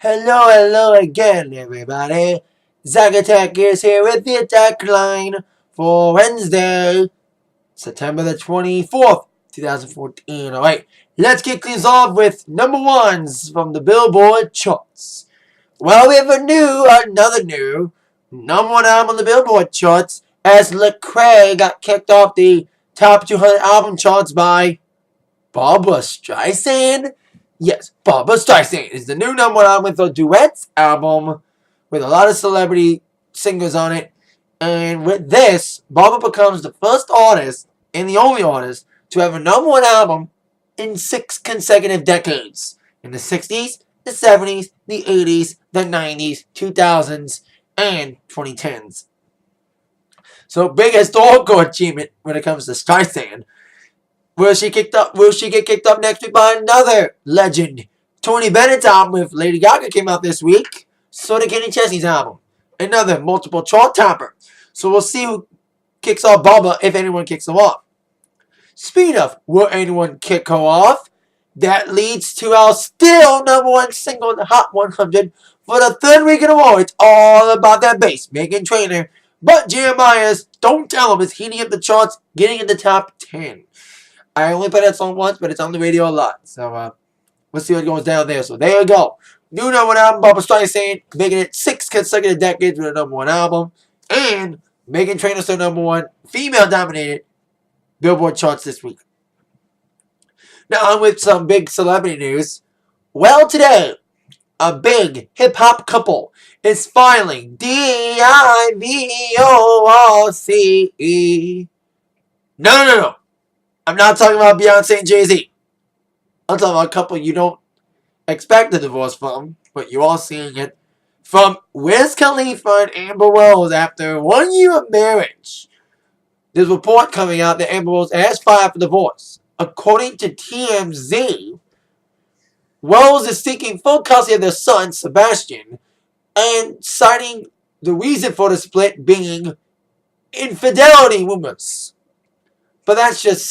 Hello again, everybody. Zach Attack is here with the Atakline for Wednesday, September the 24th, 2014. Alright, let's kick things off with number ones from the Billboard charts. Well, we have another new number one album on the Billboard charts as Lecrae got kicked off the top 200 album charts by Barbra Streisand. Yes, Barbra Streisand is the new number one album with a duets album with a lot of celebrity singers on it. And with this, Barbra becomes the first artist and the only artist to have a number one album in 6 consecutive decades. In the 60s, the 70s, the 80s, the 90s, 2000s, and 2010s. So big historical achievement when it comes to Streisand. Will she get kicked up next week by another legend? Tony Bennett's album with Lady Gaga came out this week. So did Kenny Chesney's album. Another multiple chart topper. So we'll see who kicks off Barbra, if anyone kicks them off. Speaking of, will anyone kick her off? That leads to our still number one single in the Hot 100 for the third week in a row. It's all about that bass, Meghan Trainor. But Jeremiah's Don't Tell Him is heating up the charts, getting in the top 10. I only played that song once, but it's on the radio a lot. So, we'll see what goes down there. So, there you go. New number one album, Barbra Streisand, making it 6 consecutive decades with a number one album. And Meghan Trainor still number one, female-dominated Billboard charts this week. Now, on with some big celebrity news. Well, today, a big hip-hop couple is filing divorce. No. I'm not talking about Beyonce and Jay-Z. I'm talking about a couple you don't expect a divorce from, but you are seeing it. From Wiz Khalifa and Amber Rose after 1 year of marriage. There's a report coming out that Amber Rose has filed for divorce. According to TMZ, Rose is seeking full custody of their son, Sebastian, and citing the reason for the split being infidelity rumors. But that's just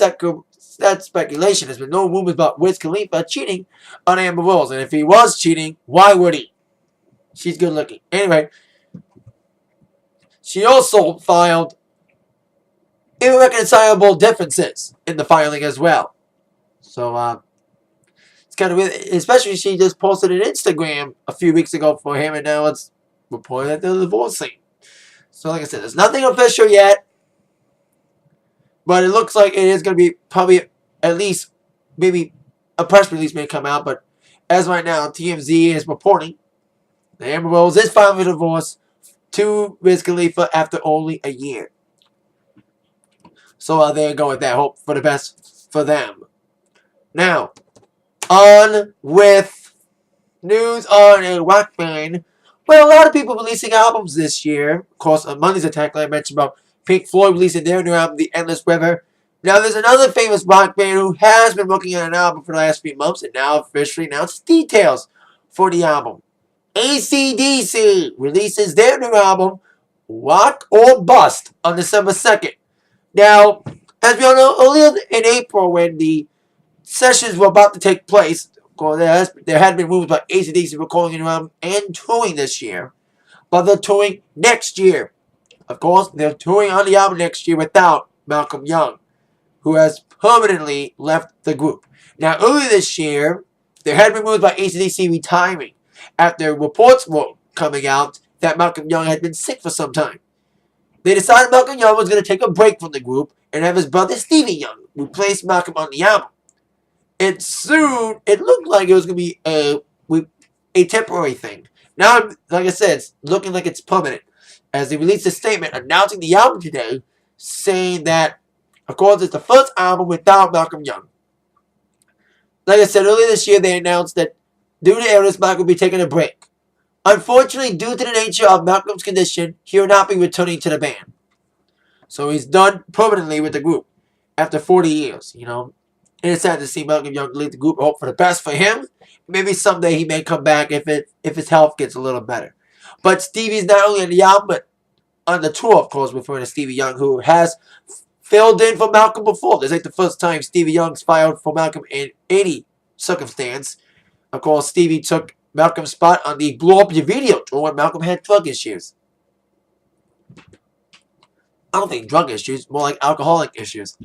that's speculation. There's been no rumors about Wiz Khalifa cheating on Amber Rose. And if he was cheating, why would he? She's good looking. Anyway, she also filed irreconcilable differences in the filing as well. So, it's kind of weird. Especially she just posted an Instagram a few weeks ago for him, and now it's reported that they're divorcing. So, like I said, there's nothing official yet. But it looks like it is going to be probably at least maybe a press release may come out. But as right now, TMZ is reporting that Amber Rose is filing for divorce to Wiz Khalifa after only a year. So there you go with that. Hope for the best for them. Now, on with news on a rock band. Well, a lot of people releasing albums this year. Of course, on Monday's Atakline, I mentioned about Pink Floyd releasing their new album, The Endless River. Now, there's another famous rock band who has been working on an album for the last few months and now officially announced details for the album. AC/DC releases their new album, Rock or Bust, on December 2nd. Now, as we all know, earlier in April when the sessions were about to take place, there had been rumors about AC/DC recording a new album and touring this year. But they're touring next year. Of course, they're touring on the album next year without Malcolm Young, who has permanently left the group. Now, earlier this year, there had been rumors about AC/DC retiring after reports were coming out that Malcolm Young had been sick for some time. They decided Malcolm Young was going to take a break from the group and have his brother Stevie Young replace Malcolm on the album. It looked like it was going to be a temporary thing. Now, like I said, it's looking like it's permanent, as they released a statement announcing the album today, saying that, of course, it's the first album without Malcolm Young. Like I said, earlier this year, they announced that due to illness, Malcolm will be taking a break. Unfortunately, due to the nature of Malcolm's condition, he will not be returning to the band. So he's done permanently with the group after 40 years, you know. And it's sad to see Malcolm Young leave the group. I hope for the best for him. Maybe someday he may come back if his health gets a little better. But Stevie's not only on the album, but on the tour, of course, referring to Stevie Young, who has filled in for Malcolm before. This ain't the first time Stevie Young's filed for Malcolm in any circumstance. Of course, Stevie took Malcolm's spot on the Blow Up Your Video tour when Malcolm had drug issues. I don't think drug issues, more like alcoholic issues.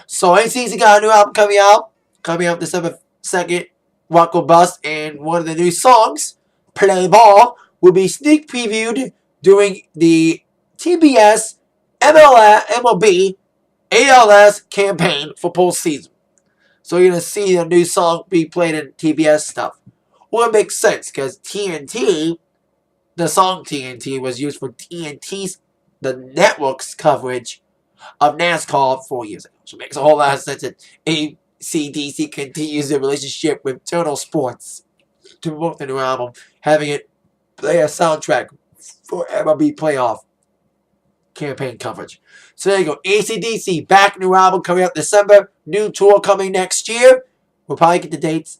So AC/DC got a new album coming out December 2nd, Rock or Bust, and one of the new songs, Play Ball, will be sneak previewed during the TBS MLB ALS campaign for postseason. So you're going to see the new song be played in TBS stuff. Well, it makes sense because TNT, the song TNT, was used for TNT's, the network's coverage of NASCAR 4 years ago. So it makes a whole lot of sense that AC/DC continues their relationship with Turtle Sports to promote the new album, having it play a soundtrack for MLB playoff campaign coverage. So there you go. AC/DC, back, new album coming out December, new tour coming next year. We'll probably get the dates.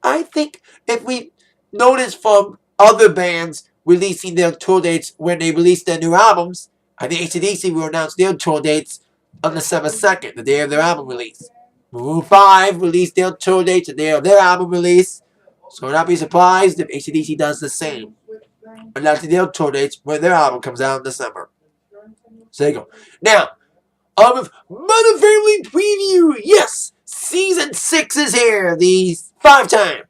I think if we notice from other bands releasing their tour dates when they release their new albums, I think AC/DC will announce their tour dates on December 2nd, the day of their album release. Maroon 5 released their tour dates the day of their album release. So not be surprised if AC/DC does the same, announcing their tour dates when their album comes out in December. So there you go. Now, Modern Family preview. Yes, season 6 is here. The five-time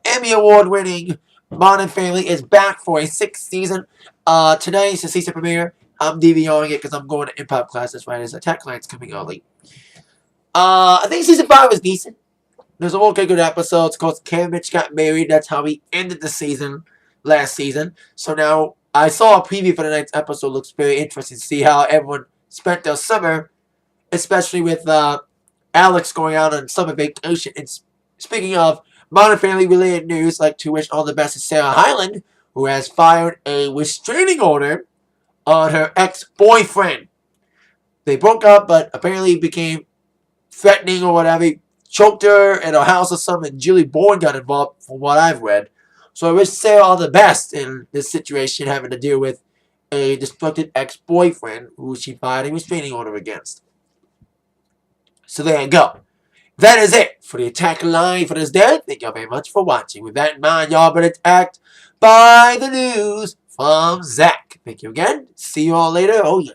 Emmy Award-winning Modern Family is back for a 6th season. Tonight's the season premiere. I'm DVRing it because I'm going to improv class. That's why there's Atakline's coming early. I think season 5 was decent. There's some okay good episodes. Of course, Cam Mitch got married. That's how we ended the season last season. So now I saw a preview for the next episode. Looks very interesting to see how everyone spent their summer, especially with Alex going out on summer vacation. And speaking of Modern Family related news, I'd like to wish all the best to Sarah Hyland, who has fired a restraining order on her ex-boyfriend. They broke up, but apparently became threatening or whatever. He choked her in her house or something. Julie Bourne got involved, from what I've read. So I wish Sarah all the best in this situation, having to deal with a destructive ex-boyfriend who she filed a restraining order against. So there you go. That is it for the Atakline for this day. Thank y'all very much for watching. With that in mind, y'all been attacked by the news from Zach. Thank you again. See you all later. Oh yeah.